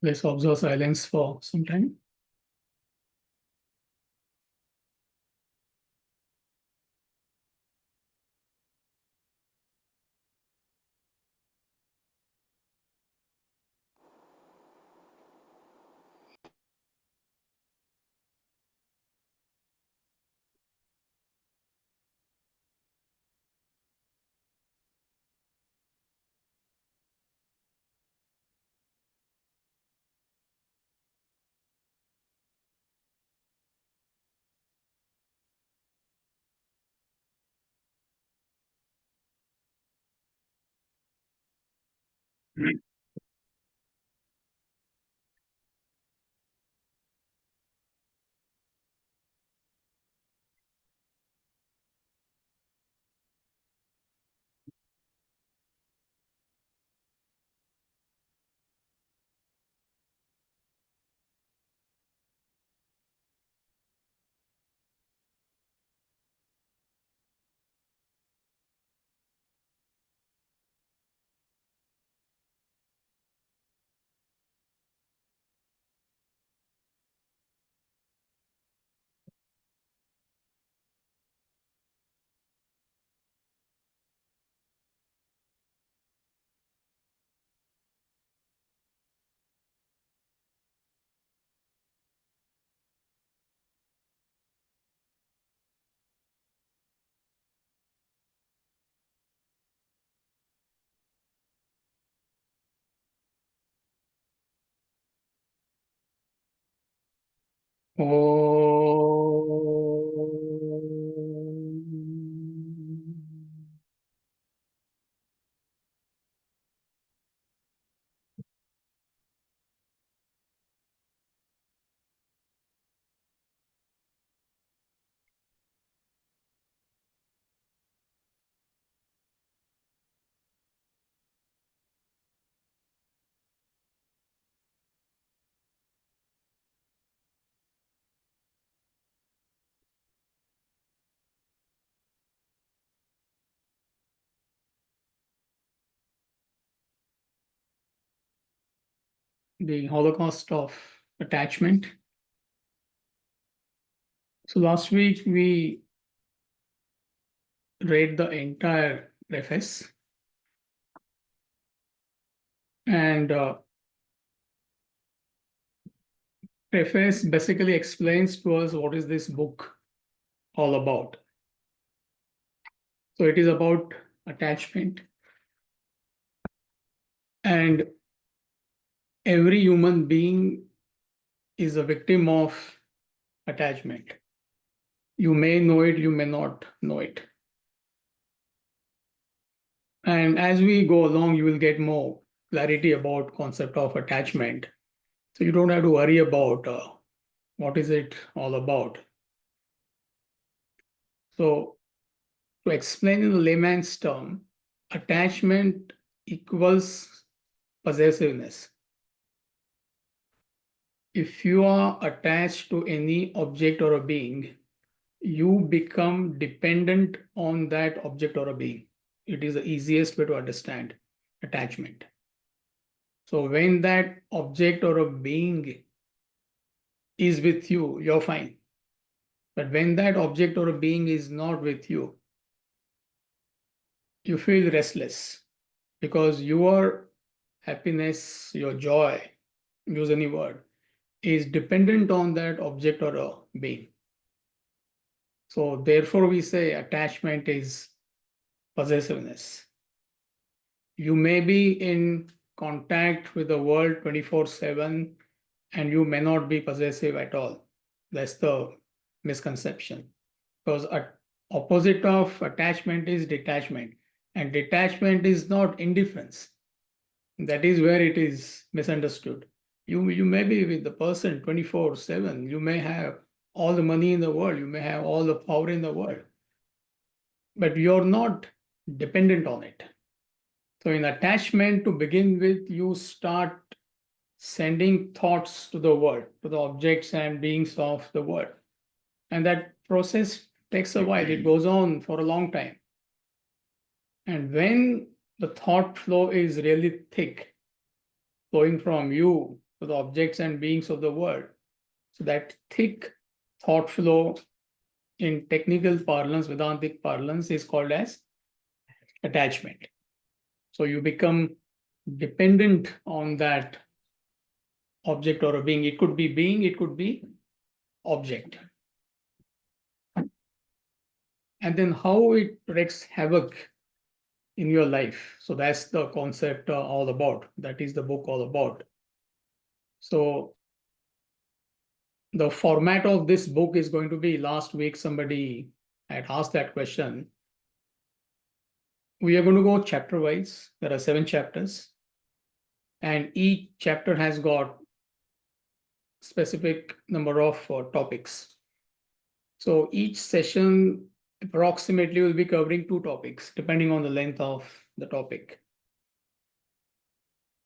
Let's observe silence for some time. Om. The Holocaust of attachment. So last week we read the entire preface, and preface basically explains to us what is this book all about. So it is about attachment, and every human being is a victim of attachment. You may know it, you may not know it. And as we go along, you will get more clarity about concept of attachment. So you don't have to worry about what is it all about. So to explain in the layman's term, attachment equals possessiveness. If you are attached to any object or a being, you become dependent on that object or a being. It is the easiest way to understand attachment. So when that object or a being is with you, you're fine. But when that object or a being is not with you, you feel restless because your happiness, your joy, use any word, is dependent on that object or a being. So therefore we say attachment is possessiveness. You may be in contact with the world 24/7 and you may not be possessive at all. That's the misconception. Because opposite of attachment is detachment. And detachment is not indifference. That is where it is misunderstood. You may be with the person 24/7. You may have all the money in the world. You may have all the power in the world. But you're not dependent on it. So in attachment, to begin with, you start sending thoughts to the world, to the objects and beings of the world. And that process takes a while. It goes on for a long time. And when the thought flow is really thick, flowing from you to the objects and beings of the world. So that thick thought flow in technical parlance, Vedantic parlance, is called as attachment. So you become dependent on that object or a being. It could be it could be object. And then how it wreaks havoc in your life. So that's the concept all about. That is the book all about. So the format of this book is going to be, last week somebody had asked that question. We are going to go chapter wise. There are 7 chapters, and each chapter has got specific number of topics. So each session approximately will be covering 2 topics depending on the length of the topic.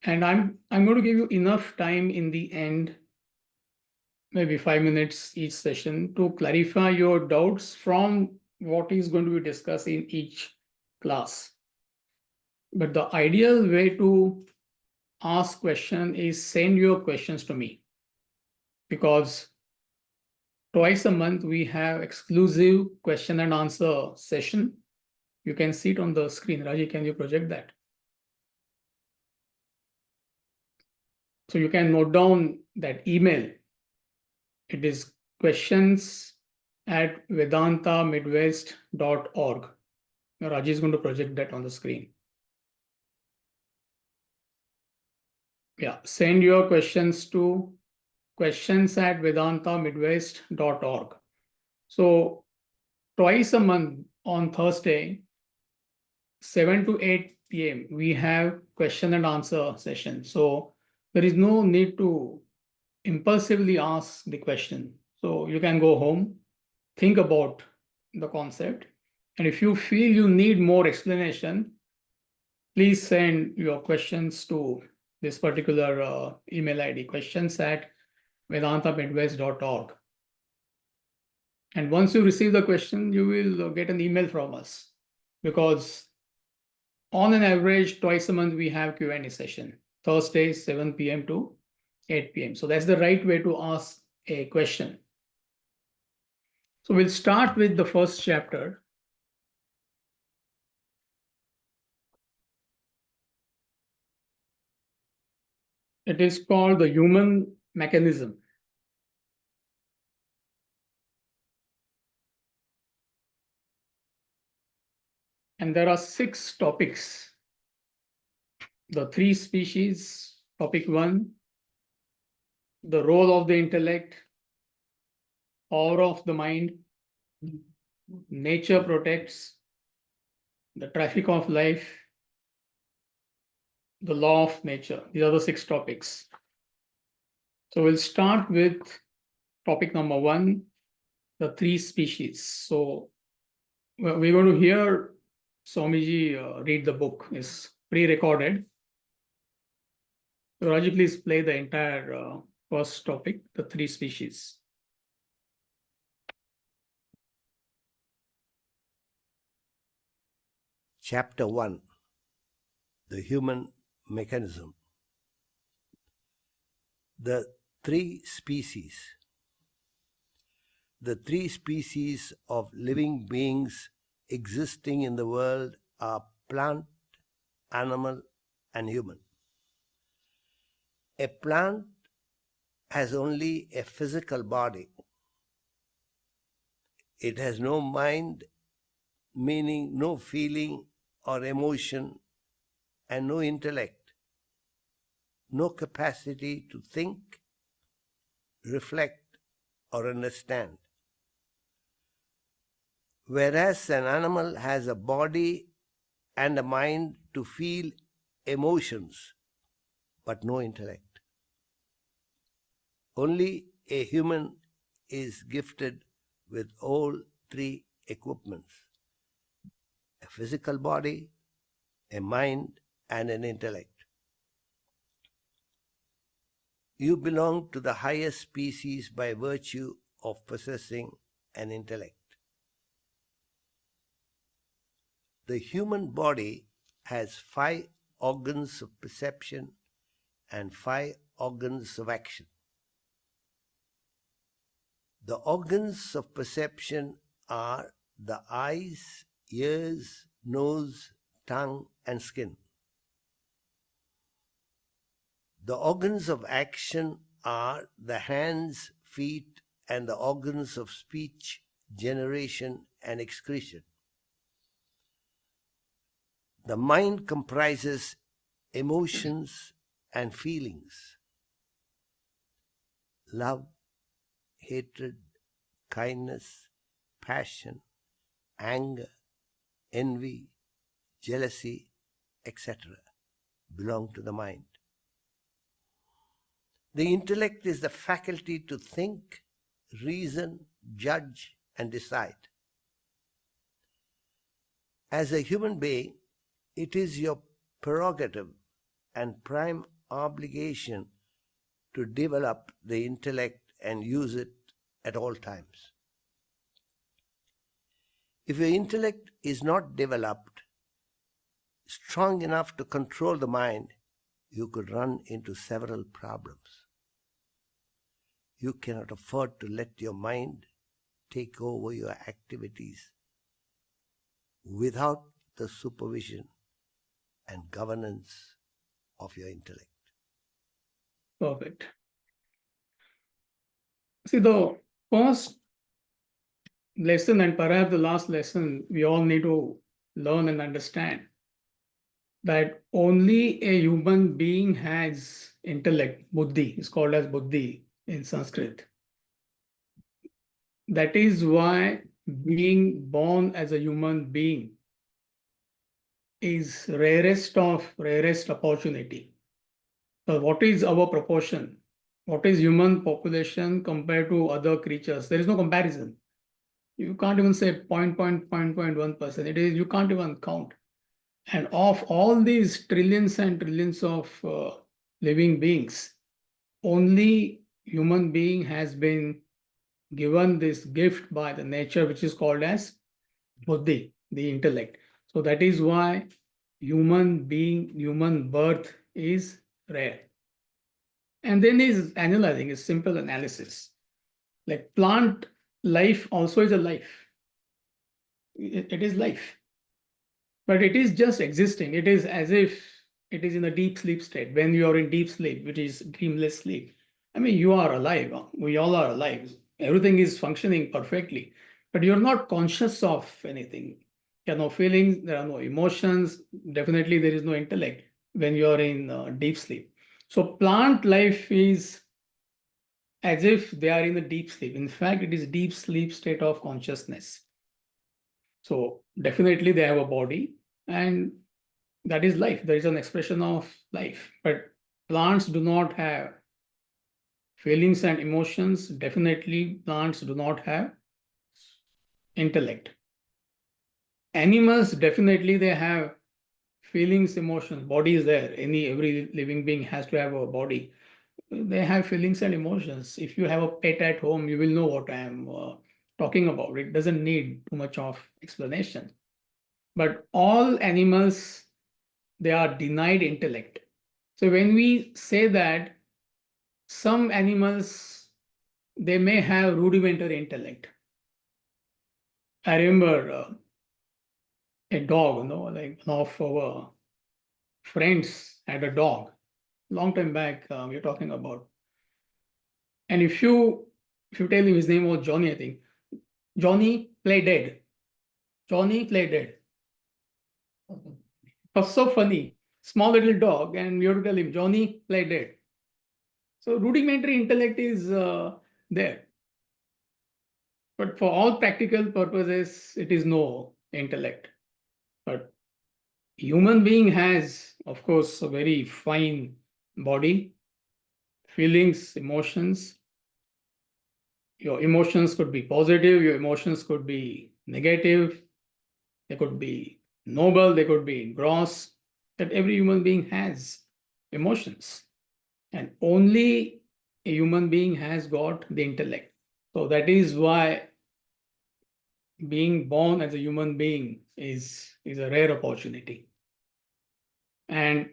And I'm going to give you enough time in the end, maybe 5 minutes each session, to clarify your doubts from what is going to be discussed in each class. But the ideal way to ask question is send your questions to me, because twice a month we have exclusive question and answer session. You can see it on the screen. Raji, can you project that? So you can note down that email. It is questions@vedantamidwest.org. Now Raji is going to project that on the screen. Yeah, send your questions to questions@vedantamidwest.org. So twice a month on Thursday, 7 to 8 p.m., we have question and answer session. So there is no need to impulsively ask the question. So you can go home, think about the concept, and if you feel you need more explanation, please send your questions to this particular email ID, questions@vedantamidwest.org. And once you receive the question, you will get an email from us, because on an average, twice a month, we have Q&A session, Thursday, 7 p.m. to 8 p.m. So that's the right way to ask a question. So we'll start with the first chapter. It is called the human mechanism. And there are 6 topics. The 3 species, topic 1, the role of the intellect, power of the mind, nature protects, the traffic of life, the law of nature. These are the 6 topics. So we'll start with topic number 1, the 3 species. So we're going to hear Swamiji read the book. It's pre-recorded. So Raji, please play the entire first topic, the 3 species. Chapter 1, The Human Mechanism. The 3 species. The 3 species of living beings existing in the world are plant, animal, and human. A plant has only a physical body. It has no mind, meaning no feeling or emotion, and no intellect, no capacity to think, reflect, or understand. Whereas an animal has a body and a mind to feel emotions, but no intellect. Only a human is gifted with all 3 equipments: a physical body, a mind, and an intellect. You belong to the highest species by virtue of possessing an intellect. The human body has 5 organs of perception and 5 organs of action. The organs of perception are the eyes, ears, nose, tongue, and skin. The organs of action are the hands, feet, and the organs of speech, generation, and excretion. The mind comprises emotions and feelings: love, hatred, kindness, passion, anger, envy, jealousy, etc. belong to the mind. The intellect is the faculty to think, reason, judge, and decide. As a human being, it is your prerogative and prime obligation to develop the intellect and use it at all times. If your intellect is not developed, strong enough to control the mind, you could run into several problems. You cannot afford to let your mind take over your activities without the supervision and governance of your intellect. Perfect. See, the first lesson and perhaps the last lesson we all need to learn and understand that only a human being has intellect. Buddhi is called as buddhi in Sanskrit. That is why being born as a human being is rarest of rarest opportunity. So what is our proportion? What is human population compared to other creatures? There is no comparison. You can't even say 0.1%. It is, you can't even count. And of all these trillions and trillions of living beings, only human being has been given this gift by the nature, which is called as buddhi, the intellect. So that is why human birth is rare. And then is analyzing, is simple analysis. Like plant life also is a life. It is life. But it is just existing. It is as if it is in a deep sleep state. When you are in deep sleep, which is dreamless sleep, I mean, you are alive. We all are alive. Everything is functioning perfectly, but you're not conscious of anything. There are no feelings, there are no emotions. Definitely, there is no intellect when you are in deep sleep. So, plant life is as if they are in a deep sleep. In fact, it is deep sleep state of consciousness. So, definitely, they have a body, and that is life. There is an expression of life, but plants do not have feelings and emotions. Definitely, plants do not have intellect. Animals, definitely, they have feelings, emotions. Body is there. Every living being has to have a body. They have feelings and emotions. If you have a pet at home, you will know what I am talking about. It doesn't need too much of explanation. But all animals, they are denied intellect. So when we say that some animals, they may have rudimentary intellect. I remember a dog, like one of our friends had a dog. Long time back, we're talking about. And if you tell him his name was Johnny, I think, Johnny play dead. Johnny play dead. It was so funny. Small little dog, and we have to tell him, Johnny play dead. So rudimentary intellect is there. But for all practical purposes, it is no intellect. But human being has, of course, a very fine body, feelings, emotions. Your emotions could be positive, your emotions could be negative, they could be noble, they could be gross. That every human being has emotions. And only a human being has got the intellect. So that is why being born as a human being is a rare opportunity. And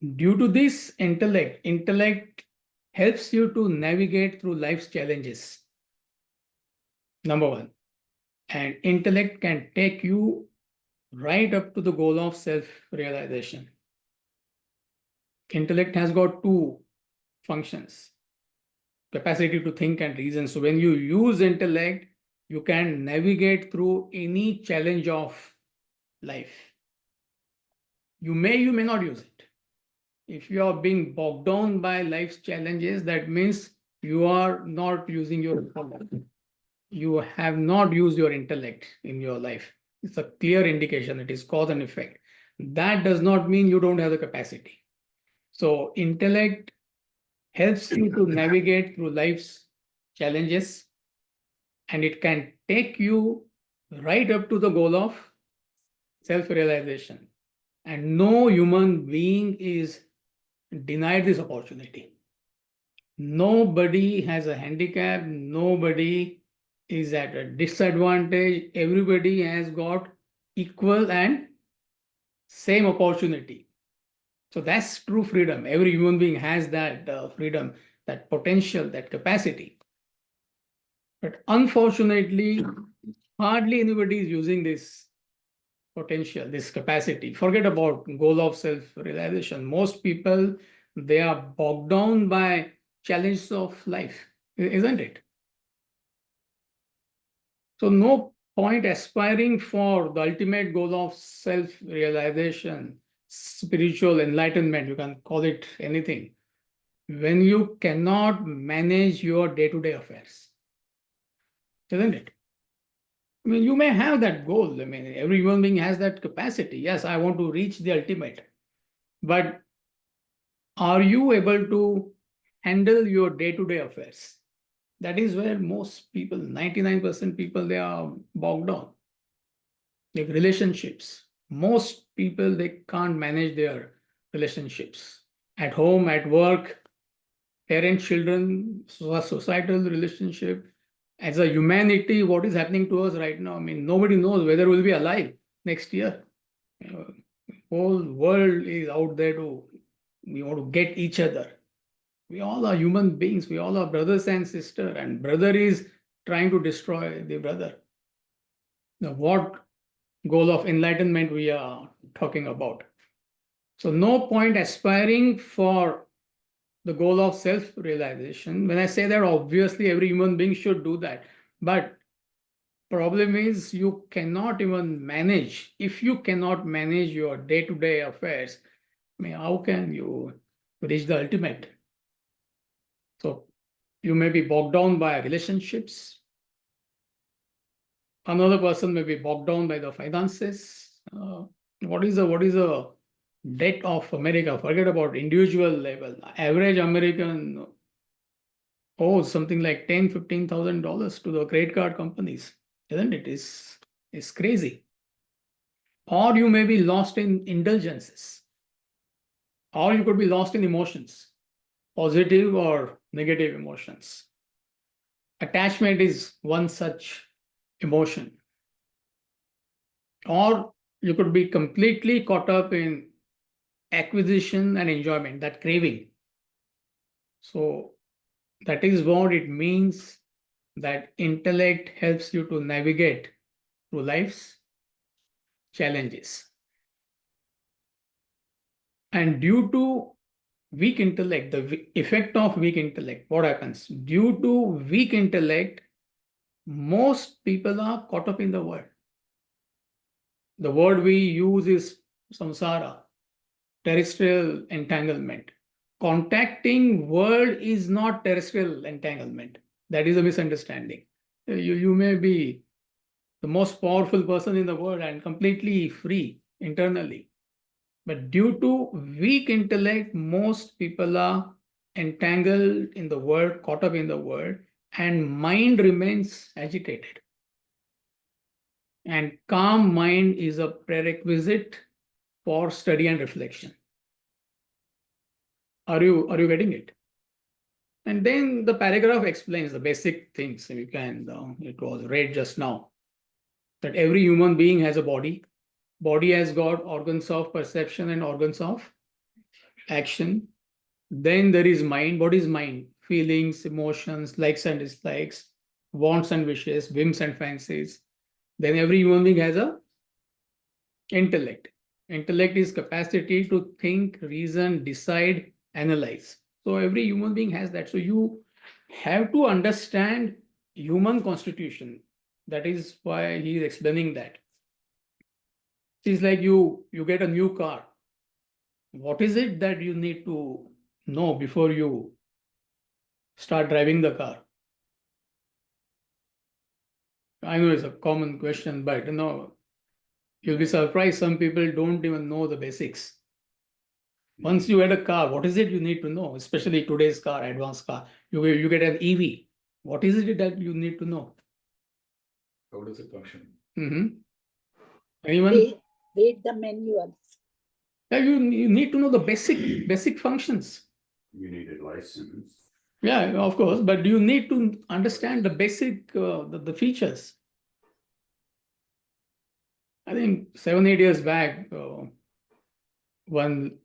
Due to this intellect helps you to navigate through life's challenges. Number one. And intellect can take you right up to the goal of self-realization. Intellect has got two functions: capacity to think and reason. So when you use intellect, you can navigate through any challenge of life. You may not use it. If you are being bogged down by life's challenges, that means you are not using your intellect. You have not used your intellect in your life. It's a clear indication. It is cause and effect. That does not mean you don't have the capacity. So intellect helps you to navigate through life's challenges, and it can take you right up to the goal of self-realization. And no human being is denied this opportunity. Nobody has a handicap. Nobody is at a disadvantage. Everybody has got equal and same opportunity. So that's true freedom. Every human being has that freedom, that potential, that capacity. But unfortunately, hardly anybody is using this potential, this capacity. Forget about goal of self-realization. Most people, they are bogged down by challenges of life, isn't it? So no point aspiring for the ultimate goal of self-realization, spiritual enlightenment, you can call it anything, when you cannot manage your day-to-day affairs, isn't it? I mean, you may have that goal. I mean, every human being has that capacity. Yes, I want to reach the ultimate. But are you able to handle your day-to-day affairs? That is where most people, 99% people, they are bogged down. Like relationships. Most people, they can't manage their relationships. At home, at work, parent, children, societal relationship. As a humanity, what is happening to us right now? I mean, nobody knows whether we'll be alive next year. Uh, whole world is out there we want to get each other. We all are human beings. We all are brothers and sisters, and brother is trying to destroy the brother. Now, what goal of enlightenment we are talking about? So, no point aspiring for the goal of self-realization. When I say that, obviously every human being should do that. But problem is you cannot even manage. If you cannot manage your day-to-day affairs, I mean, how can you reach the ultimate? So you may be bogged down by relationships. Another person may be bogged down by the finances. What is the debt of America? Forget about individual level. Average American owes something like $10,000-15,000 to the credit card companies, isn't it? It's crazy. Or you may be lost in indulgences, or you could be lost in emotions, positive or negative emotions. Attachment is one such emotion. Or you could be completely caught up in acquisition and enjoyment, that craving. So that is what it means that intellect helps you to navigate through life's challenges. And due to weak intellect, the effect of weak intellect, what happens? Due to weak intellect, most people are caught up in the world. The word we use is samsara, terrestrial entanglement. Contacting world is not terrestrial entanglement. That is a misunderstanding. You may be the most powerful person in the world and completely free internally. But due to weak intellect, most people are entangled in the world, caught up in the world, and mind remains agitated. And calm mind is a prerequisite for study and reflection. Are you getting it? And then the paragraph explains the basic things. You can, it was read just now, that every human being has a body. Body has got organs of perception and organs of action. Then there is mind. What is mind? Feelings, emotions, likes and dislikes, wants and wishes, whims and fancies. Then every human being has a intellect. Intellect is capacity to think, reason, decide, analyze. So every human being has that. So you have to understand human constitution. That is why he is explaining that. It's like you get a new car. What is it that you need to know before you start driving the car? I know it's a common question, but you'll be surprised. Some people don't even know the basics. Once you get a car, what is it you need to know? Especially today's car, advanced car. You get an EV. What is it that you need to know? How does it function? Mm-hmm. Anyone? Read the manual. Yeah, you need to know the basic functions. You need a license. Yeah, of course, but you need to understand the basic the features. I think 7, 8 years back, when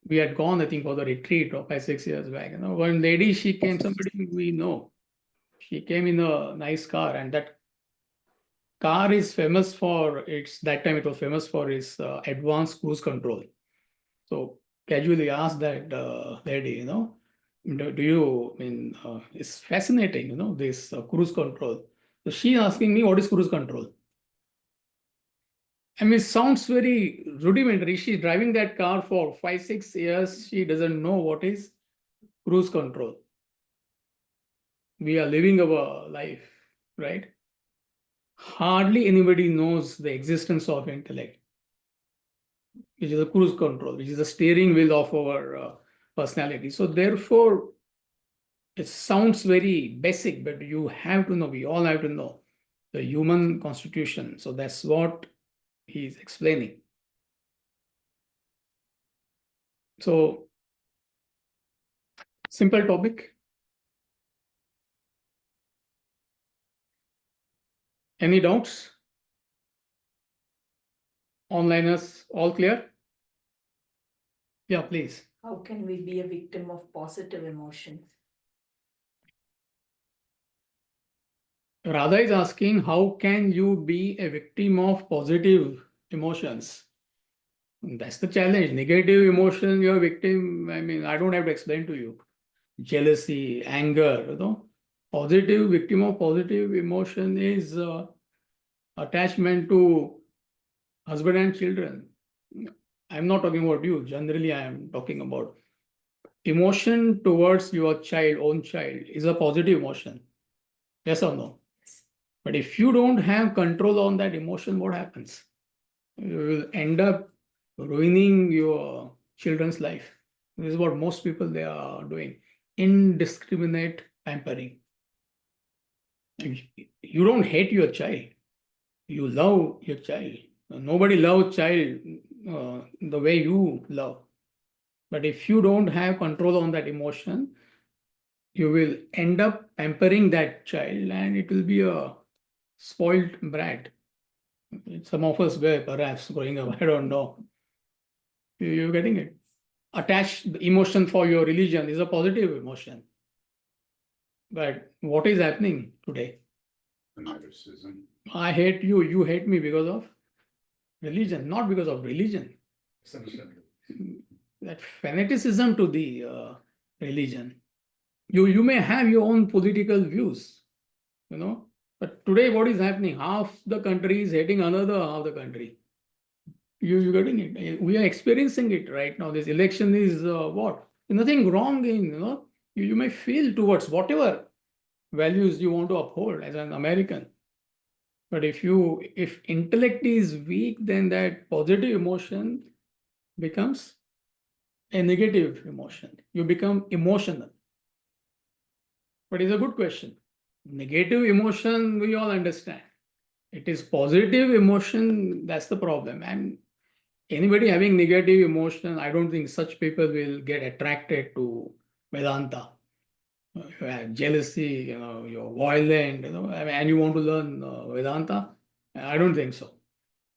we had gone, I think, for the retreat of 5, 6 years back. One lady, she came, somebody we know. She came in a nice car, and that car is famous for its, that time it was famous for its advanced cruise control. So casually asked that lady, do you, it's fascinating, this cruise control. So she asking me, what is cruise control? I mean, it sounds very rudimentary. She's driving that car for 5, 6 years. She doesn't know what is cruise control. We are living our life, right? Hardly anybody knows the existence of intellect, which is a cruise control, which is the steering wheel of our personality. So therefore, it sounds very basic, but you have to know, we all have to know the human constitution. So that's what he's explaining. So, simple topic. Any doubts? Onliners, all clear? Yeah, please. How can we be a victim of positive emotions? Radha is asking, how can you be a victim of positive emotions? That's the challenge. Negative emotion, you're a victim. I mean, I don't have to explain to you. Jealousy, anger, Positive, victim of positive emotion is attachment to husband and children. I'm not talking about you. Generally, I am talking about emotion towards your child, own child, is a positive emotion. Yes or no? But if you don't have control on that emotion, what happens? You will end up ruining your children's life. This is what most people they are doing. Indiscriminate pampering. You don't hate your child. You love your child. Nobody loves child the way you love. But if you don't have control on that emotion, you will end up pampering that child and it will be a spoiled brat. Some of us were perhaps growing up, I don't know. You're getting it. Attach the emotion for your religion is a positive emotion. But what is happening today? Fanaticism. I hate you, you hate me because of religion, not because of religion. That fanaticism to the religion. You may have your own political views, but today what is happening? Half the country is hating another half the country. You getting it? We are experiencing it right now. This election is what? Nothing wrong in, you may feel towards whatever values you want to uphold as an American. But if intellect is weak, then that positive emotion becomes a negative emotion. You become emotional. But it's a good question. Negative emotion, we all understand. It is positive emotion, that's the problem. And anybody having negative emotion, I don't think such people will get attracted to Vedanta. You have jealousy, you're violent, and you want to learn Vedanta. I don't think so.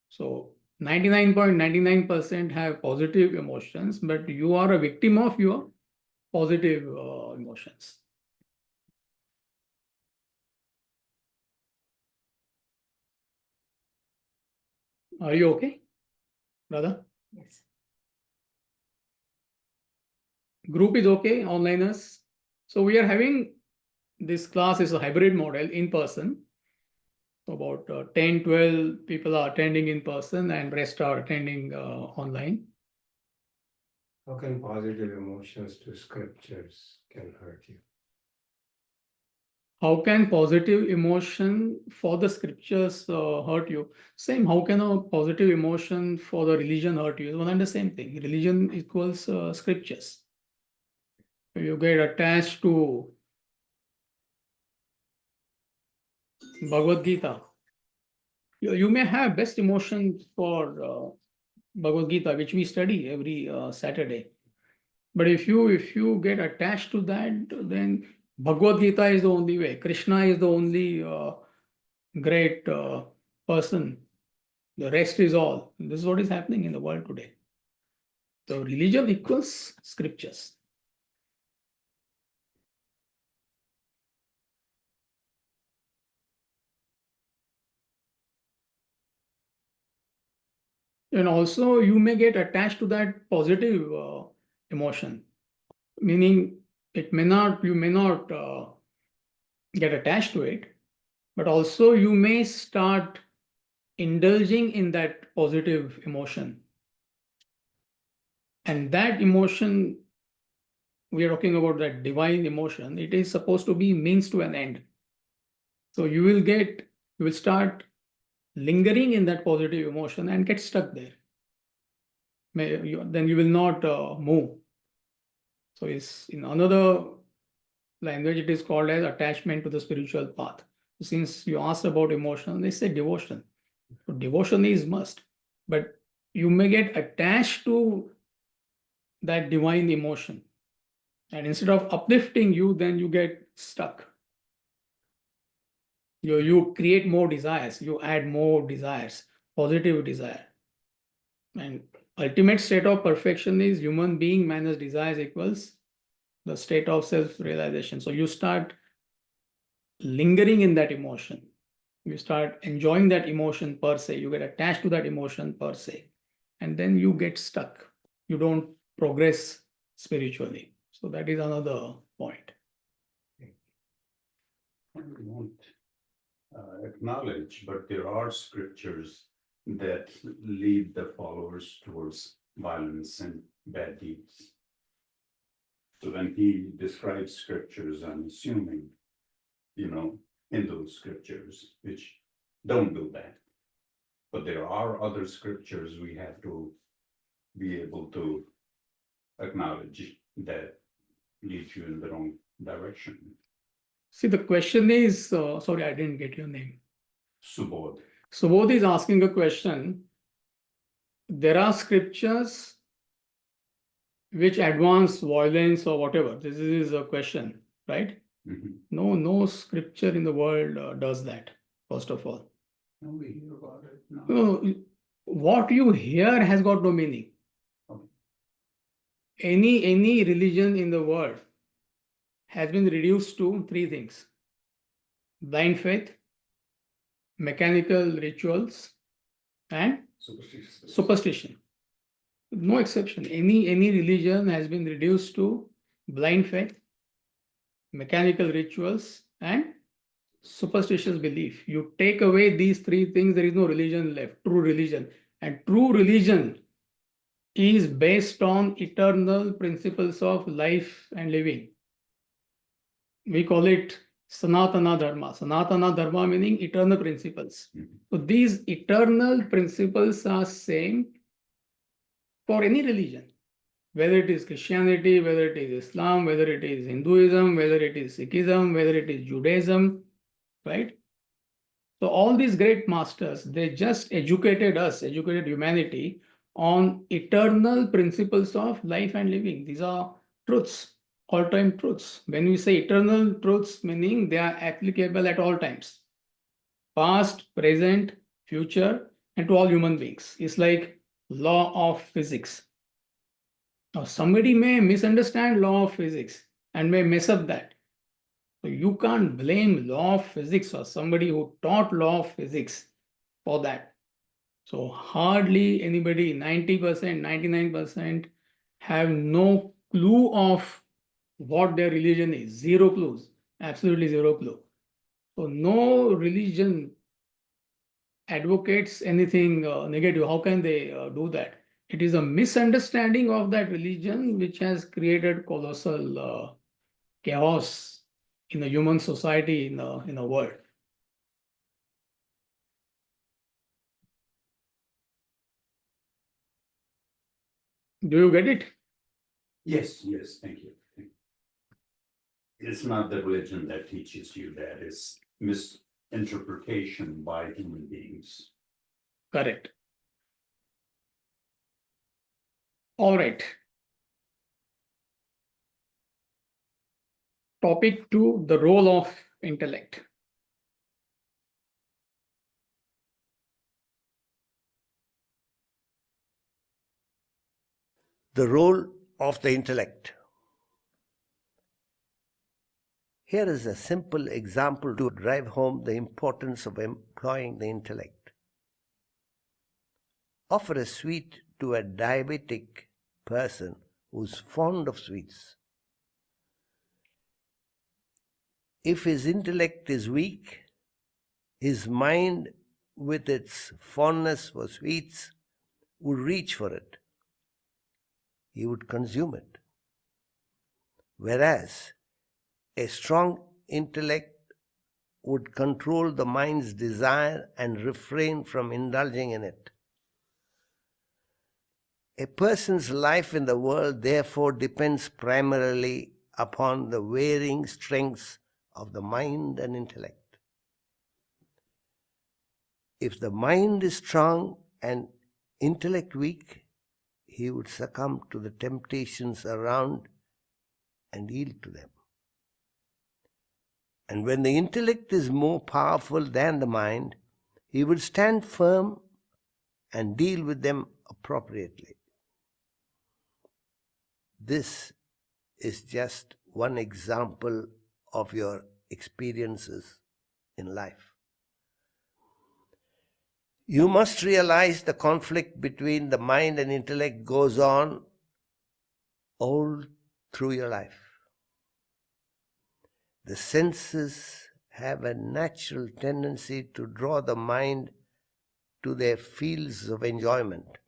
So 99.99% have positive emotions, but you are a victim of your positive emotions. Are you okay, brother? Yes. Group is okay, onliners. So we are having this class is a hybrid model in person. So about 10, 12 people are attending in person and rest are attending online. How can positive emotions to scriptures can hurt you? How can positive emotion for the scriptures hurt you? Same, how can a positive emotion for the religion hurt you? It's one and the same thing. Religion equals scriptures. You get attached to Bhagavad Gita. You may have best emotions for Bhagavad Gita, which we study every Saturday. But if you get attached to that, then Bhagavad Gita is the only way. Krishna is the only great person. The rest is all. This is what is happening in the world today. So religion equals scriptures. And also you may get attached to that positive emotion, meaning you may not get attached to it, but also you may start indulging in that positive emotion. And that emotion, we are talking about that divine emotion, it is supposed to be means to an end. So you will start lingering in that positive emotion and get stuck there. Then you will not move. So it's in another language, it is called as attachment to the spiritual path. Since you asked about emotion, they say devotion. So devotion is must, but you may get attached to that divine emotion. And instead of uplifting you, then you get stuck. You create more desires, you add more desires, positive desire. And ultimate state of perfection is human being minus desires equals the state of self-realization. So you start lingering in that emotion. You start enjoying that emotion per se. You get attached to that emotion per se. And then you get stuck. You don't progress spiritually. So that is another point. I won't acknowledge, but there are scriptures that lead the followers towards violence and bad deeds. So when he describes scriptures, I'm assuming, in those scriptures, which don't do that. But there are other scriptures we have to be able to acknowledge that lead you in the wrong direction. See, the question is, sorry, I didn't get your name. Subodh. Subodh is asking a question. There are scriptures which advance violence or whatever. This is a question, right? Mhm. No scripture in the world does that, first of all. No, we hear about it now. No, what you hear has got no meaning. Okay. Any religion in the world has been reduced to three things: blind faith, mechanical rituals, and superstition. No exception. Any religion has been reduced to blind faith, mechanical rituals, and superstitious belief. You take away these three things, there is no religion left, true religion. And true religion is based on eternal principles of life and living. We call it Sanatana Dharma. Sanatana Dharma meaning eternal principles. So these eternal principles are same for any religion, whether it is Christianity, whether it is Islam, whether it is Hinduism, whether it is Sikhism, whether it is Judaism, right? So all these great masters, they just educated humanity on eternal principles of life and living. These are truths, all-time truths. When we say eternal truths, meaning they are applicable at all times, past, present, future, and to all human beings. It's like law of physics. Now, somebody may misunderstand law of physics and may mess up that. So you can't blame law of physics or somebody who taught law of physics for that. So hardly anybody, 90%, 99% have no clue of what their religion is. Zero clues, absolutely zero clue. So no religion advocates anything negative. How can they do that? It is a misunderstanding of that religion which has created colossal chaos in the human society, in the world. Do you get it? Yes, thank you. It's not the religion that teaches you that, it's misinterpretation by human beings. Correct. All right. Topic 2, the role of intellect. The role of the intellect. Here is a simple example to drive home the importance of employing the intellect. Offer a sweet to a diabetic person who's fond of sweets. If his intellect is weak, his mind, with its fondness for sweets, would reach for it. He would consume it. Whereas a strong intellect would control the mind's desire and refrain from indulging in it. A person's life in the world, therefore, depends primarily upon the varying strengths of the mind and intellect. If the mind is strong and intellect weak, he would succumb to the temptations around and yield to them. And when the intellect is more powerful than the mind, he would stand firm and deal with them appropriately. This is just one example of your experiences in life. You must realize the conflict between the mind and intellect goes on all through your life. The senses have a natural tendency to draw the mind to their fields of enjoyment.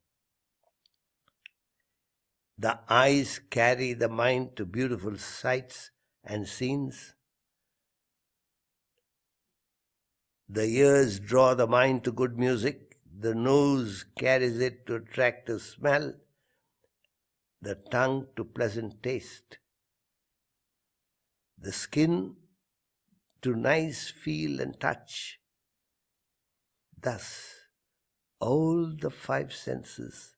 The eyes carry the mind to beautiful sights and scenes. The ears draw the mind to good music. The nose carries it to attractive smell. The tongue to pleasant taste. The skin to nice feel and touch. Thus, all the five senses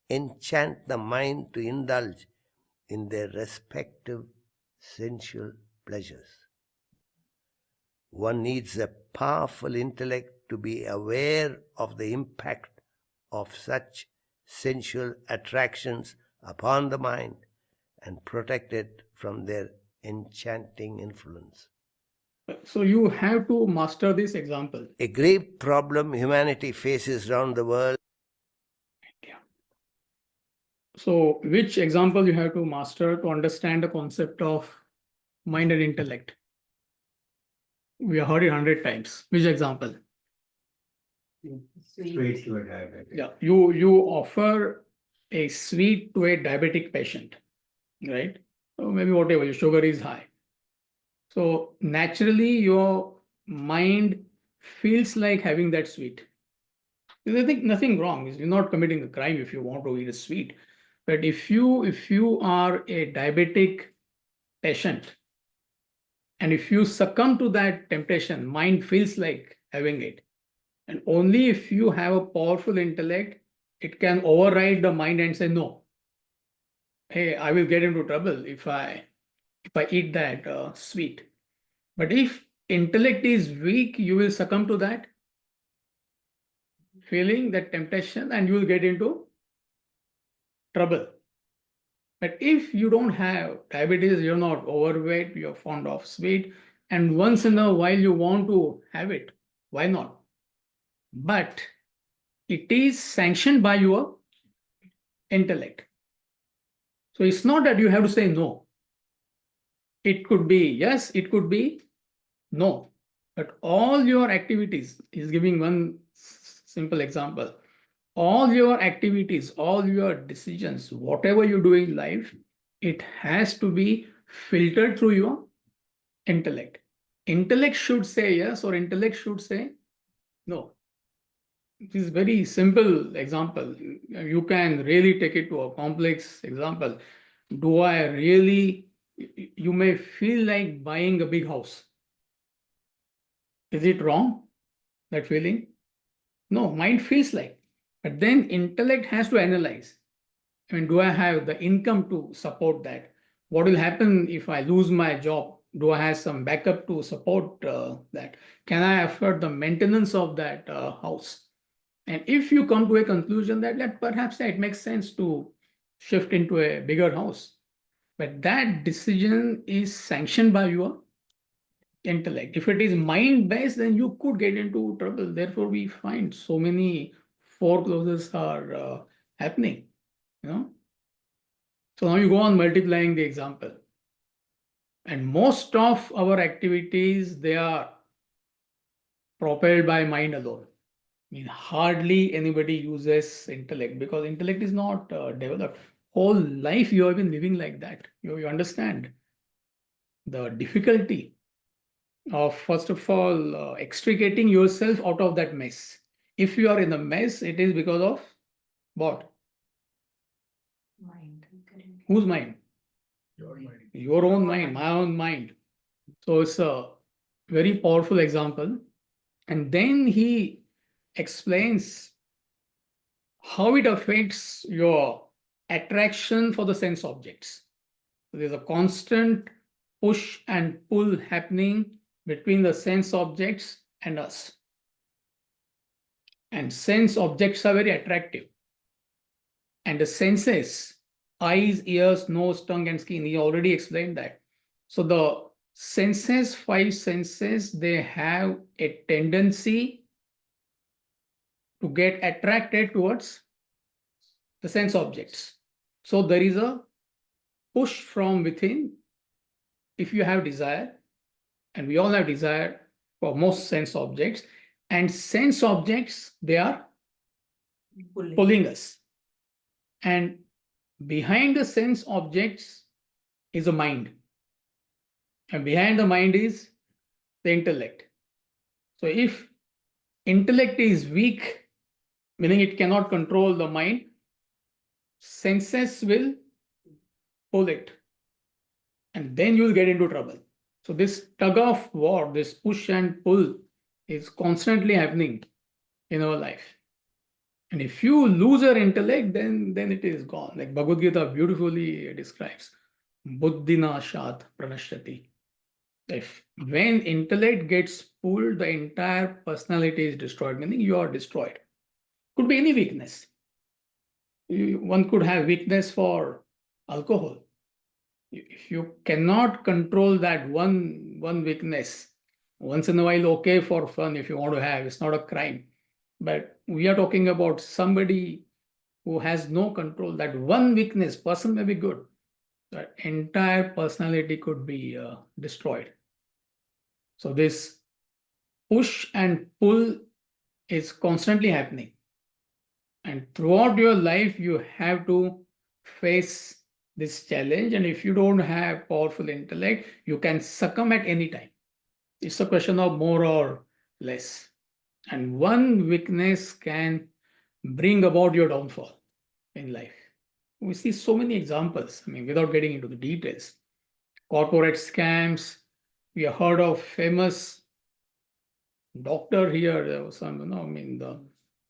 enchant the mind to indulge in their respective sensual pleasures. One needs a powerful intellect to be aware of the impact of such sensual attractions upon the mind and protect it from their enchanting influence. So you have to master this example. A grave problem humanity faces around the world. So which example you have to master to understand the concept of mind and intellect? We have heard it 100 times. Which example? Straight to a diabetic. Yeah, you offer a sweet to a diabetic patient, right? Or maybe whatever, your sugar is high. So naturally your mind feels like having that sweet. I think nothing wrong. You're not committing a crime if you want to eat a sweet. But if you are a diabetic patient, and if you succumb to that temptation, mind feels like having it. And only if you have a powerful intellect, it can override the mind and say, no, hey, I will get into trouble if I eat that sweet. But if intellect is weak, you will succumb to that feeling, that temptation, and you will get into trouble. But if you don't have diabetes, you're not overweight, you're fond of sweet, and once in a while you want to have it, why not? But it is sanctioned by your intellect. So it's not that you have to say no. It could be yes, it could be no. But all your activities, is giving one simple example. All your activities, all your decisions, whatever you do in life, it has to be filtered through your intellect. Intellect should say yes or intellect should say no. It is very simple example. You can really take it to a complex example. Do I really, you may feel like buying a big house. Is it wrong, that feeling? No, mind feels like. But then intellect has to analyze. I mean, do I have the income to support that? What will happen if I lose my job? Do I have some backup to support that? Can I afford the maintenance of that house? And if you come to a conclusion that perhaps it makes sense to shift into a bigger house, but that decision is sanctioned by your intellect. If it is mind based, then you could get into trouble. Therefore, we find so many foreclosures are happening. You know. So now you go on multiplying the example. And most of our activities, they are propelled by mind alone. I mean, hardly anybody uses intellect because intellect is not developed. Whole life you have been living like that. You understand the difficulty of, first of all, extricating yourself out of that mess. If you are in a mess, it is because of what? Mind. Whose mind? Your mind. Your own mind, my own mind. So it's a very powerful example. And then he explains how it affects your attraction for the sense objects. So there's a constant push and pull happening between the sense objects and us. And sense objects are very attractive. And the senses, eyes, ears, nose, tongue, and skin, he already explained that. So the senses, five senses, they have a tendency to get attracted towards the sense objects. So there is a push from within. If you have desire, and we all have desire for most sense objects, and sense objects, they are pulling us. And behind the sense objects is a mind. And behind the mind is the intellect. So if intellect is weak, meaning it cannot control the mind, senses will pull it. And then you will get into trouble. So this tug of war, this push and pull is constantly happening in our life. And if you lose your intellect, then it is gone. Like Bhagavad Gita beautifully describes, Buddhina shat pranashyati. If when intellect gets pulled, the entire personality is destroyed, meaning you are destroyed. Could be any weakness. One could have weakness for alcohol. If you cannot control that one weakness, once in a while, okay for fun if you want to have, it's not a crime. But we are talking about somebody who has no control. That one weakness, person may be good, that entire personality could be destroyed. So this push and pull is constantly happening. And throughout your life, you have to face this challenge. And if you don't have powerful intellect, you can succumb at any time. It's a question of more or less. And one weakness can bring about your downfall in life. We see so many examples, I mean, without getting into the details. Corporate scams, we have heard of famous doctor here, there was some, I mean, the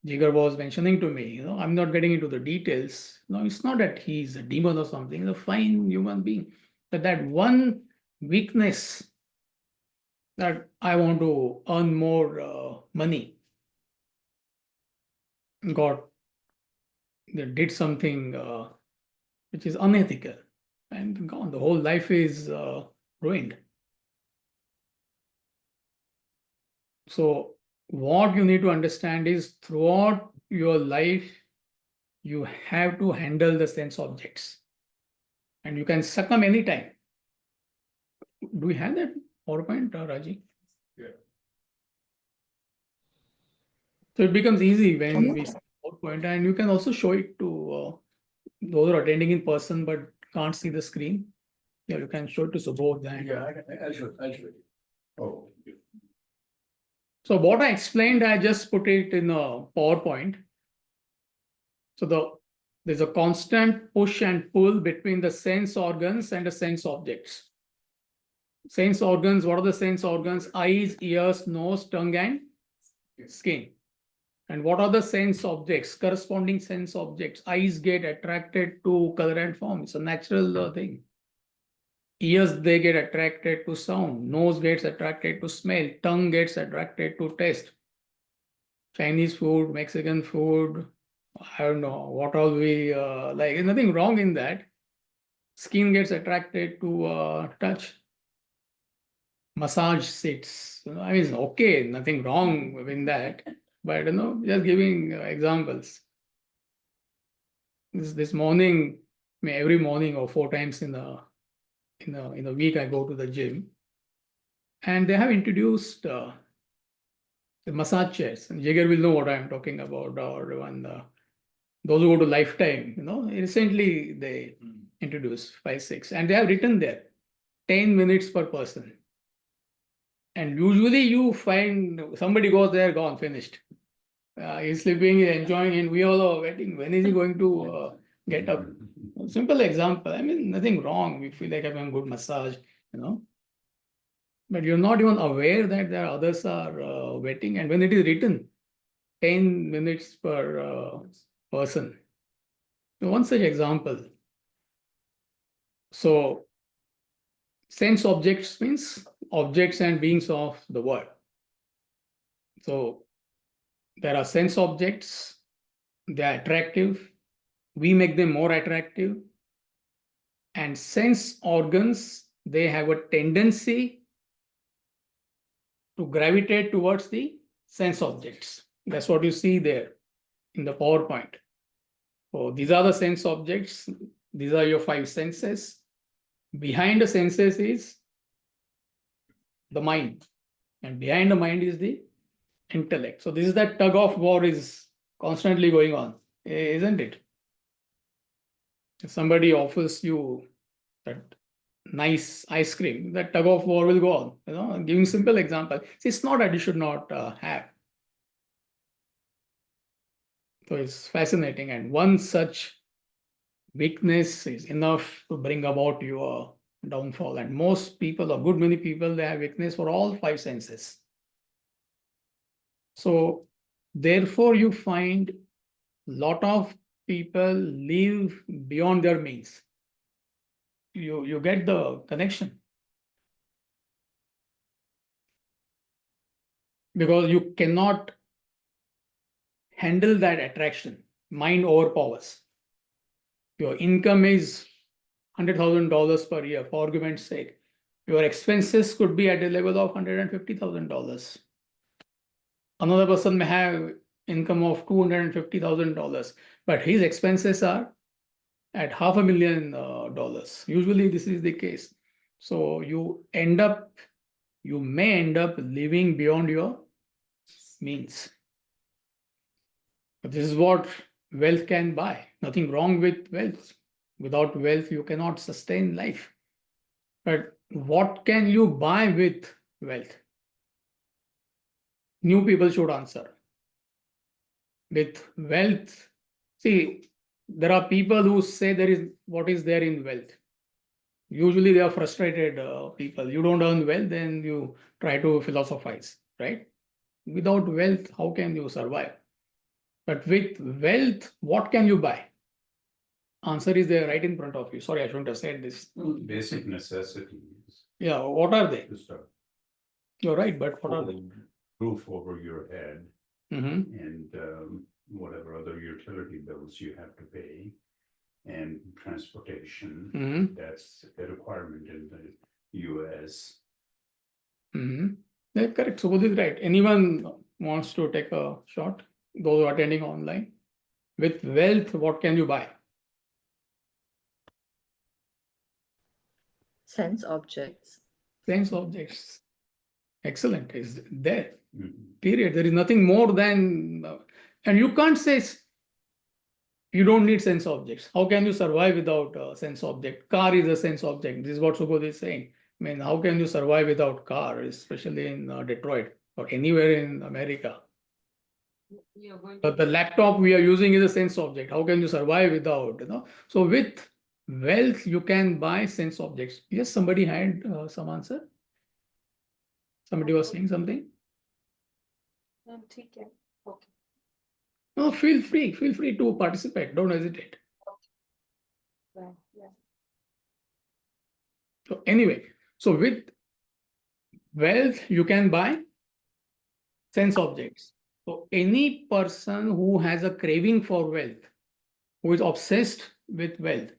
Jigar was mentioning to me, I'm not getting into the details. No, it's not that he's a demon or something, he's a fine human being. But that one weakness that I want to earn more money. they did something which is unethical, and gone. The whole life is ruined. So what you need to understand is throughout your life, you have to handle the sense objects, and you can succumb anytime. Do we have that PowerPoint, Raji? Yeah. So it becomes easy when we see PowerPoint, and you can also show it to those who are attending in person but can't see the screen. Yeah, you can show it to Subodh. I'll show you. Oh. So what I explained, I just put it in a PowerPoint. So there's a constant push and pull between the sense organs and the sense objects. Sense organs, what are the sense organs? Eyes, ears, nose, tongue, and skin. And what are the sense objects? Corresponding sense objects. Eyes get attracted to color and form. It's a natural thing. Ears, they get attracted to sound. Nose gets attracted to smell. Tongue gets attracted to taste. Chinese food, Mexican food, I don't know what all we like. There's nothing wrong in that. Skin gets attracted to touch. Massage sits. I mean, okay, nothing wrong in that. But just giving examples. This morning, every morning or 4 times in a week, I go to the gym, and they have introduced the massage chairs. And Jager will know what I'm talking about, or when those who go to Lifetime, recently they introduced 5, 6, and they have written there 10 minutes per person. And usually you find somebody goes there, gone, finished. He's sleeping, he's enjoying, and we all are waiting. When is he going to get up? Simple example. I mean, nothing wrong. We feel like having a good massage, But you're not even aware that there are others are waiting. And when it is written, 10 minutes per person. So one such example. So sense objects means objects and beings of the world. So there are sense objects, they are attractive, we make them more attractive. And sense organs, they have a tendency to gravitate towards the sense objects. That's what you see there in the PowerPoint. So these are the sense objects. These are your 5 senses. Behind the senses is the mind. And behind the mind is the intellect. So this is that tug of war is constantly going on, isn't it? If somebody offers you that nice ice cream, that tug of war will go on. I'm giving simple example. See, it's not that you should not have. So it's fascinating, and one such weakness is enough to bring about your downfall. And most people, or good many people, they have weakness for all 5 senses. So therefore, you find a lot of people live beyond their means. You get the connection. Because you cannot handle that attraction. Mind overpowers. Your income is $100,000 per year, for argument's sake. Your expenses could be at a level of $150,000. Another person may have income of $250,000, but his expenses are at $500,000. Usually this is the case. So you may end up living beyond your means. But this is what wealth can buy. Nothing wrong with wealth. Without wealth, you cannot sustain life. But what can you buy with wealth? New people should answer. With wealth, see, there are people who say there is what is there in wealth. Usually they are frustrated people. You don't earn wealth, then you try to philosophize, right? Without wealth, how can you survive? But with wealth, what can you buy? Answer is there right in front of you. Sorry, I shouldn't have said this. Basic necessities. Yeah, what are they? To start. You're right, but what are they? Roof over your head Mhm. and whatever other utility bills you have to pay and transportation. Mhm. That's a requirement in the US. Mhm. Yeah, correct. Subodh is right. Anyone wants to take a shot? Those who are attending online. With wealth, what can you buy? Sense objects. Sense objects. Excellent. Is there. Mhm. Period. There is nothing more than, and you can't say you don't need sense objects. How can you survive without a sense object? Car is a sense object. This is what Subodh is saying. I mean, how can you survive without car, especially in Detroit or anywhere in America? The laptop we are using is a sense object. How can you survive without, So with wealth, you can buy sense objects. Yes, somebody had some answer. Somebody was saying something. Okay. No, feel free to participate. Don't hesitate. Yeah. So anyway, so with wealth, you can buy sense objects. So any person who has a craving for wealth, who is obsessed with wealth,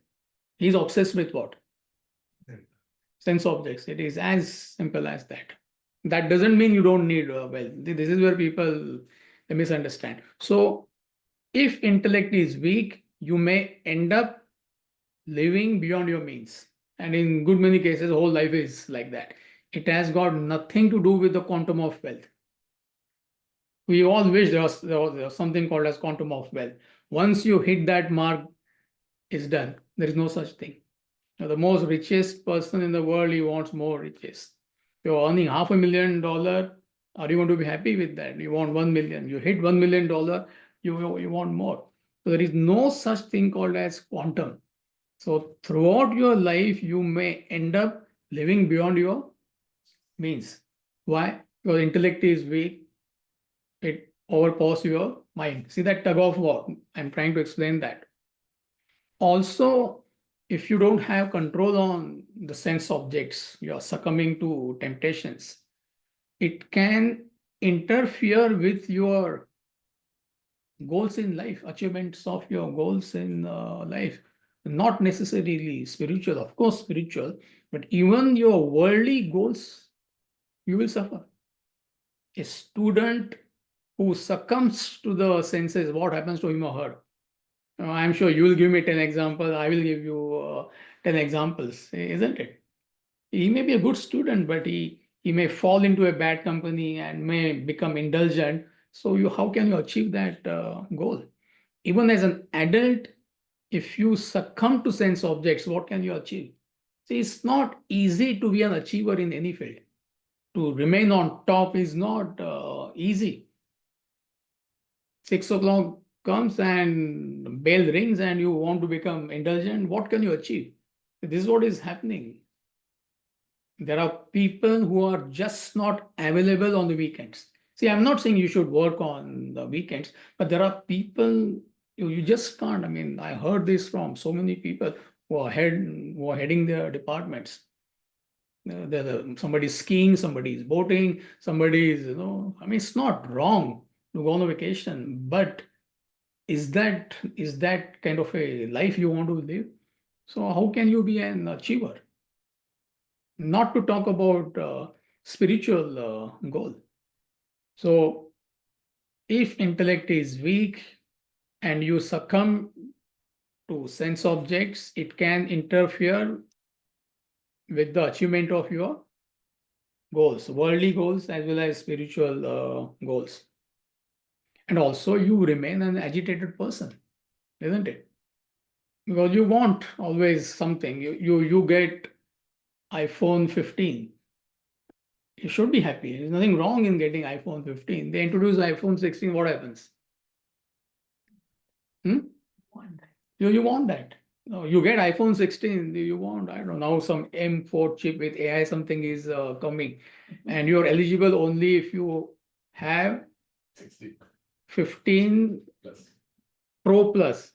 he's obsessed with what? Sense objects. It is as simple as that. That doesn't mean you don't need wealth. This is where people misunderstand. So if intellect is weak, you may end up living beyond your means. And in good many cases, whole life is like that. It has got nothing to do with the quantum of wealth. We all wish there was something called as quantum of wealth. Once you hit that mark, it's done. There is no such thing. Now, the most richest person in the world, he wants more riches. You're earning $500,000. Are you going to be happy with that? You want 1 million. You hit $1 million, you want more. So there is no such thing called as quantum. So throughout your life, you may end up living beyond your means. Why? Your intellect is weak. It overpowers your mind. See that tug of war? I'm trying to explain that. Also, if you don't have control on the sense objects, you're succumbing to temptations. It can interfere with your goals in life, achievements of your goals in life. Not necessarily spiritual, of course, spiritual, but even your worldly goals, you will suffer. A student who succumbs to the senses, what happens to him or her? I'm sure you will give me 10 examples. I will give you 10 examples, isn't it? He may be a good student, but he may fall into a bad company and may become indulgent. So how can you achieve that goal? Even as an adult, if you succumb to sense objects, what can you achieve? See, it's not easy to be an achiever in any field. To remain on top is not easy. 6 o'clock comes and bell rings and you want to become indulgent, what can you achieve? This is what is happening. There are people who are just not available on the weekends. See, I'm not saying you should work on the weekends, but there are people you just can't. I mean, I heard this from so many people who are heading their departments. Somebody's skiing, somebody's boating, somebody's, I mean, it's not wrong to go on a vacation, but is that kind of a life you want to live? So how can you be an achiever? Not to talk about spiritual goal. So if intellect is weak and you succumb to sense objects, it can interfere with the achievement of your goals, worldly goals as well as spiritual goals. And also you remain an agitated person, isn't it? Because you want always something. You get iPhone 15. You should be happy. There's nothing wrong in getting iPhone 15. They introduce iPhone 16. What happens? Hmm? You want that. No, you get iPhone 16. You want, I don't know, now some M4 chip with AI something is coming, and you're eligible only if you have 15 Pro Plus.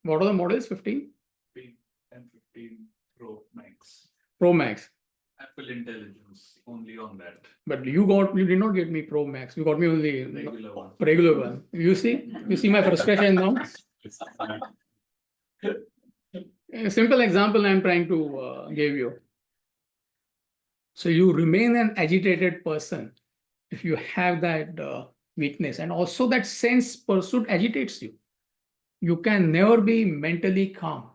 What are the models? 15 and 15 Pro Max. Pro Max. Apple Intelligence. only on that. But you did not get me Pro Max. You got me only Regular one. regular one. You see my frustration now. A simple example I'm trying to give you. So you remain an agitated person if you have that weakness, and also that sense pursuit agitates you. You can never be mentally calm.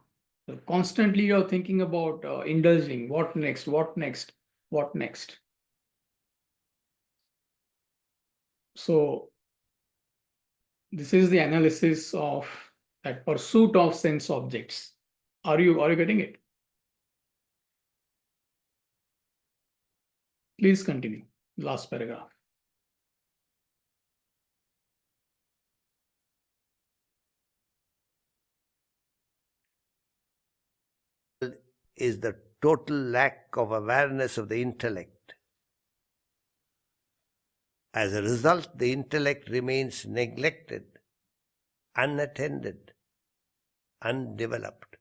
So constantly you're thinking about indulging. What next? What next? What next? So this is the analysis of that pursuit of sense objects. Are you getting it? Please continue. Last paragraph. Is the total lack of awareness of the intellect. As a result, the intellect remains neglected, unattended, undeveloped.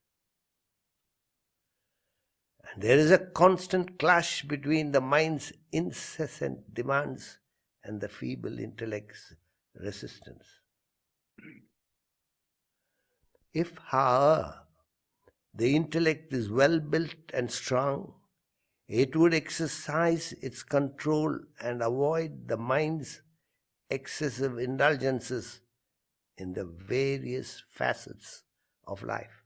And there is a constant clash between the mind's incessant demands and the feeble intellect's resistance. If, however, the intellect is well built and strong, it would exercise its control and avoid the mind's excessive indulgences in the various facets of life.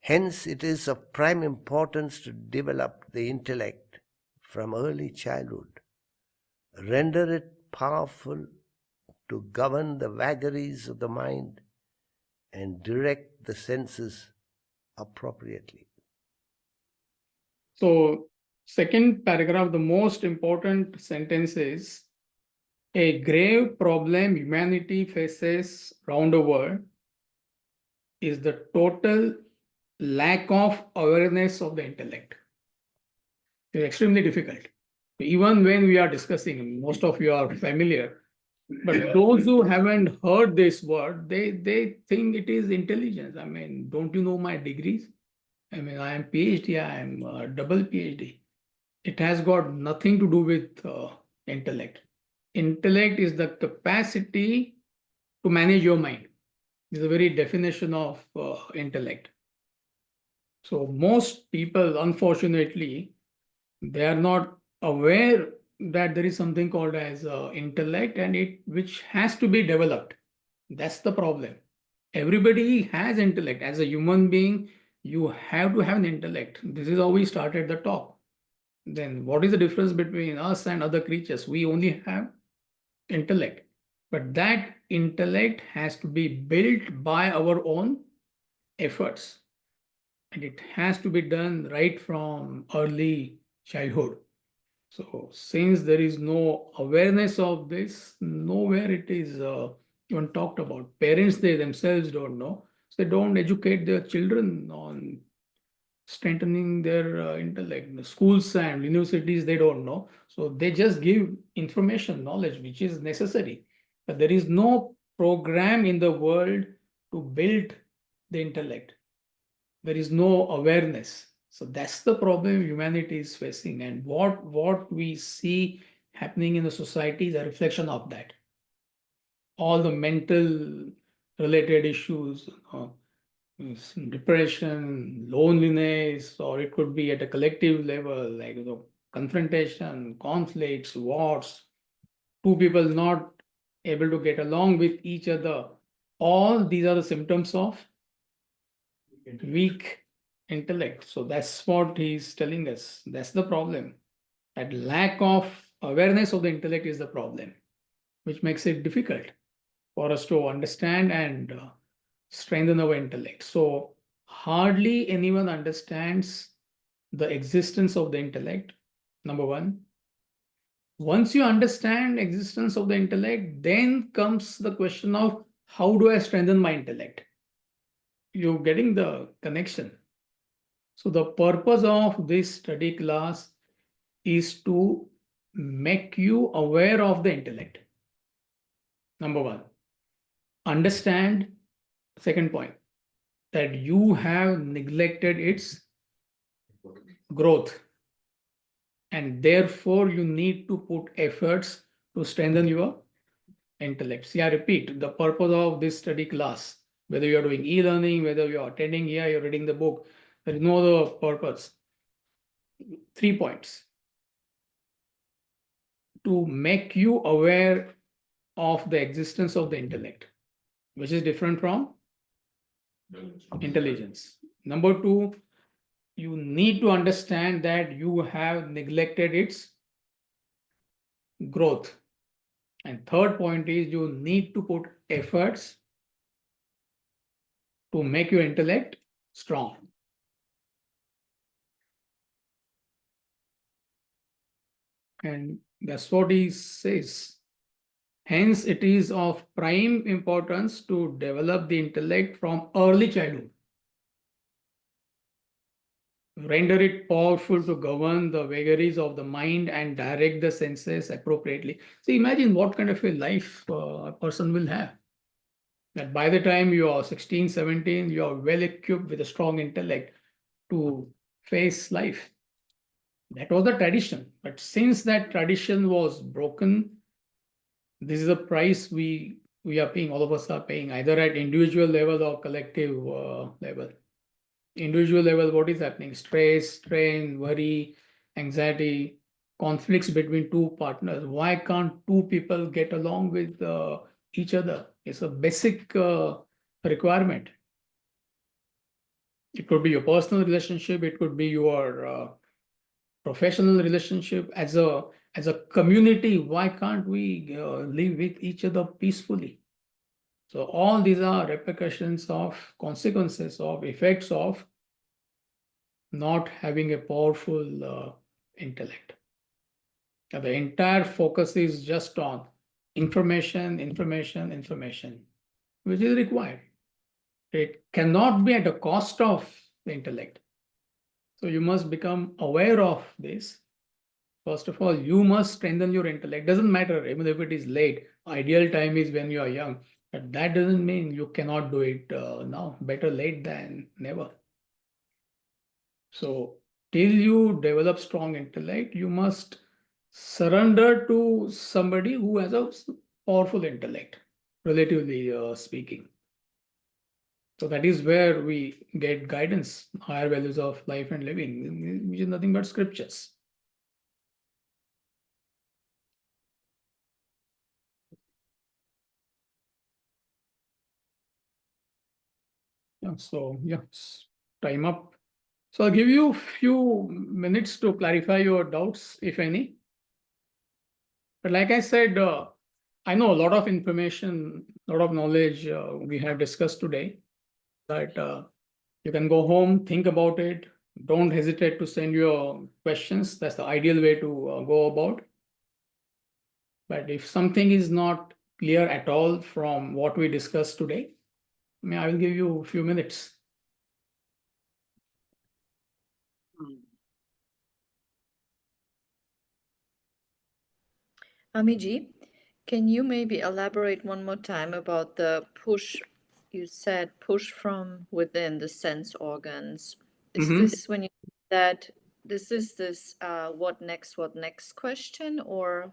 Hence, it is of prime importance to develop the intellect from early childhood, render it powerful to govern the vagaries of the mind and direct the senses appropriately. So, second paragraph, the most important sentence is a grave problem humanity faces round the world is the total lack of awareness of the intellect. It's extremely difficult. Even when we are discussing, most of you are familiar, but those who haven't heard this word, they think it is intelligence. I mean, don't you know my degrees? I mean, I am PhD, I am double PhD. It has got nothing to do with intellect. Intellect is the capacity to manage your mind. This is the very definition of intellect. So most people, unfortunately, they are not aware that there is something called as intellect, and which has to be developed. That's the problem. Everybody has intellect. As a human being, you have to have an intellect. This is how we started the talk. Then what is the difference between us and other creatures? We only have intellect. But that intellect has to be built by our own efforts. And it has to be done right from early childhood. So since there is no awareness of this, nowhere it is even talked about. Parents, they themselves don't know. So they don't educate their children on strengthening their intellect. The schools and universities, they don't know. So they just give information, knowledge, which is necessary. But there is no program in the world to build the intellect. There is no awareness. So that's the problem humanity is facing. And what we see happening in the society is a reflection of that. All the mental related issues, depression, loneliness, or it could be at a collective level, like confrontation, conflicts, wars, two people not able to get along with each other. All these are the symptoms of weak intellect. So that's what he's telling us. That's the problem. That lack of awareness of the intellect is the problem, which makes it difficult for us to understand and strengthen our intellect. So hardly anyone understands the existence of the intellect, number one. Once you understand existence of the intellect, then comes the question of how do I strengthen my intellect? You're getting the connection. So the purpose of this study class is to make you aware of the intellect. Number one, understand, second point, that you have neglected its growth. and therefore you need to put efforts to strengthen your intellect. See, I repeat, the purpose of this study class, whether you are doing e-learning, whether you are attending here, you're reading the book, there is no other purpose. 3 points. To make you aware of the existence of the intellect, which is different from intelligence. Number 2, you need to understand that you have neglected its growth. And third point is you need to put efforts to make your intellect strong. And that's what he says. Hence, it is of prime importance to develop the intellect from early childhood. Render it powerful to govern the vagaries of the mind and direct the senses appropriately. So imagine what kind of a life a person will have. That by the time you are 16, 17, you are well equipped with a strong intellect to face life. That was the tradition. But since that tradition was broken, this is a price we are paying, all of us are paying, either at individual level or collective level. Individual level, what is happening? Stress, strain, worry, anxiety, conflicts between two partners. Why can't two people get along with each other? It's a basic requirement. It could be your personal relationship, it could be your professional relationship. As a community, why can't we live with each other peacefully? So all these are repercussions of consequences of effects of not having a powerful intellect. Now, the entire focus is just on information, information, information, which is required. It cannot be at the cost of the intellect. So you must become aware of this. First of all, you must strengthen your intellect. Doesn't matter, even if it is late. Ideal time is when you are young. But that doesn't mean you cannot do it now. Better late than never. So till you develop strong intellect, you must surrender to somebody who has a powerful intellect, relatively speaking. So that is where we get guidance, higher values of life and living, which is nothing but scriptures. Yeah, so yeah, time up. So I'll give you a few minutes to clarify your doubts, if any. But like I said, I know a lot of information, a lot of knowledge we have discussed today. But you can go home, think about it. Don't hesitate to send your questions. That's the ideal way to go about. But if something is not clear at all from what we discussed today, I will give you a few minutes. Amiji, can you maybe elaborate one more time about the push? You said push from within the sense organs. Is this when you said this is this what next question or?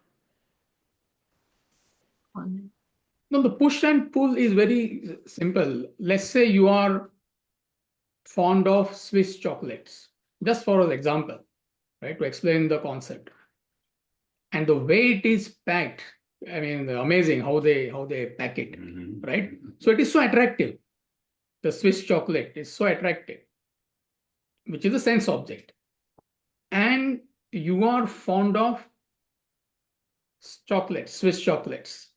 No, the push and pull is very simple. Let's say you are fond of Swiss chocolates, just for an example, right, to explain the concept. And the way it is packed, amazing how they pack it, right? So it is so attractive. The Swiss chocolate is so attractive, which is a sense object. And you are fond of chocolates, Swiss chocolates.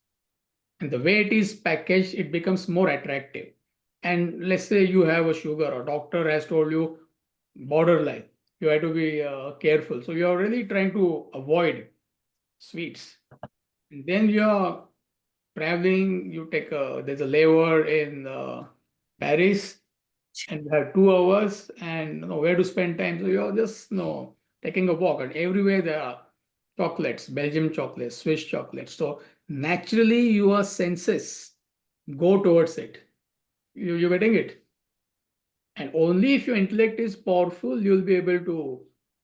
And the way it is packaged, it becomes more attractive. And let's say you have a sugar, or doctor has told you borderline, you have to be careful. So you are really trying to avoid sweets. And then you are traveling, you take there's a layover in Paris, and you have 2 hours and where to spend time. So you're just taking a walk, and everywhere there are chocolates, Belgium chocolates, Swiss chocolates. So naturally your senses go towards it. You're getting it. And only if your intellect is powerful, you'll be able to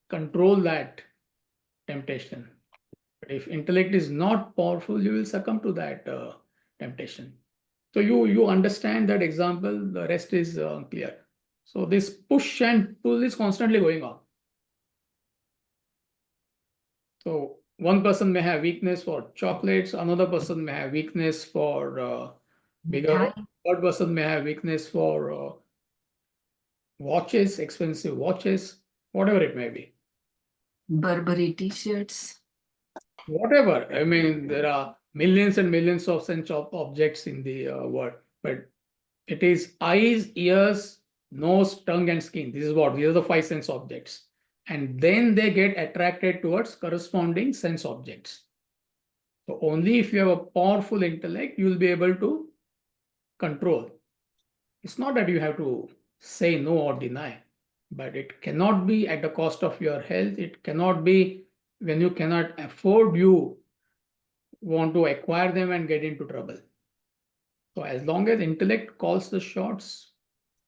control that temptation. But if intellect is not powerful, you will succumb to that temptation. So you understand that example, the rest is clear. So this push and pull is constantly going on. So one person may have weakness for chocolates, another person may have weakness for bigger, third person may have weakness for watches, expensive watches, whatever it may be. Burberry t-shirts. Whatever. I mean, there are millions and millions of sense objects in the world, but it is eyes, ears, nose, tongue, and skin. This is what these are the 5 sense objects. And then they get attracted towards corresponding sense objects. So only if you have a powerful intellect, you will be able to control. It's not that you have to say no or deny, but it cannot be at the cost of your health. It cannot be when you cannot afford, you want to acquire them and get into trouble. So as long as intellect calls the shots,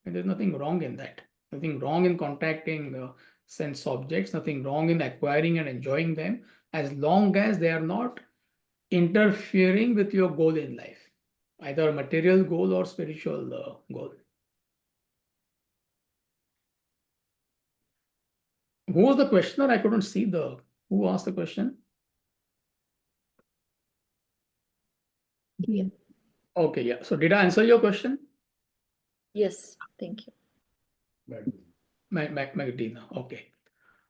there's nothing wrong in that. Nothing wrong in contacting sense objects, nothing wrong in acquiring and enjoying them, as long as they are not interfering with your goal in life, either material goal or spiritual goal. Who was the questioner? I couldn't see who asked the question. Yeah. Okay, yeah. So did I answer your question? Yes, thank you. Magdalena. Okay.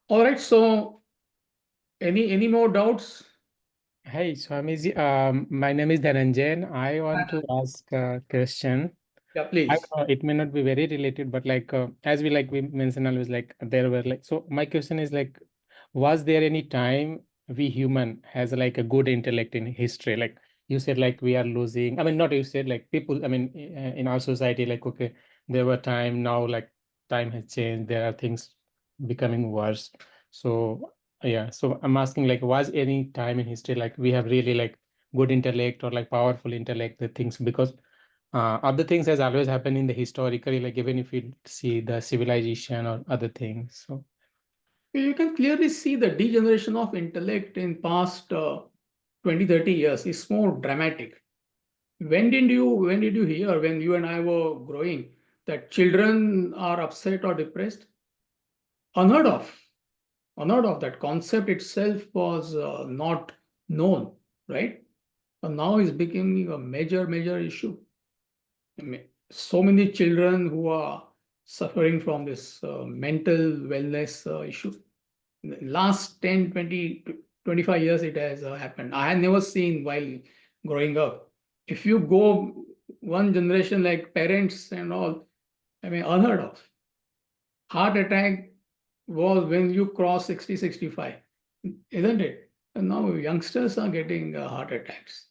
All right. So any more doubts? Hey, Swamiji, my name is Dhananjay. I want to ask a question. Yeah, please. It may not be very related, but like as we mentioned always, like there were like, so my question is like, was there any time we human has like a good intellect in history? Like you said, like we are losing. I mean, not you said, like people. I mean, in our society, like okay, there were time now, like time has changed. There are things becoming worse. So yeah, so I'm asking, like, was any time in history like we have really like good intellect or like powerful intellect, the things, because other things has always happened in the historically, like even if you see the civilization or other things. So You can clearly see the degeneration of intellect in past 20, 30 years is more dramatic. When did you hear, when you and I were growing, that children are upset or depressed? Unheard of. Unheard of. That concept itself was not known, right? But now it's becoming a major issue. I mean, so many children who are suffering from this mental wellness issue. In the last 10, 20, 25 years, it has happened. I had never seen while growing up. If you go one generation, like parents and all, I mean, unheard of. Heart attack was when you cross 60, 65, isn't it? And now youngsters are getting heart attacks.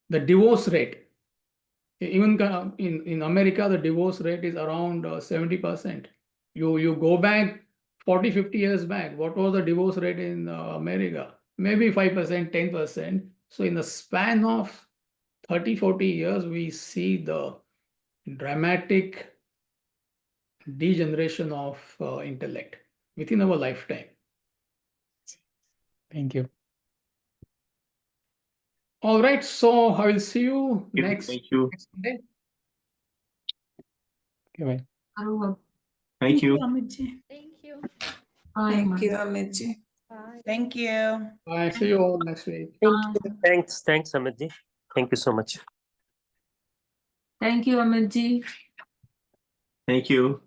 The divorce rate, even in America, the divorce rate is around 70%. You go back 40, 50 years back, what was the divorce rate in America? Maybe 5%, 10%. So in the span of 30, 40 years, we see the dramatic degeneration of intellect within our lifetime. thank you. All right, so I will see you next Sunday. Okay, bye. Thank you. Amitji. Thank you. Thank you, Amitji. Bye. Thank you. I see you all next week. Thanks, Amitji. Thank you so much. Thank you, Amitji. Thank you.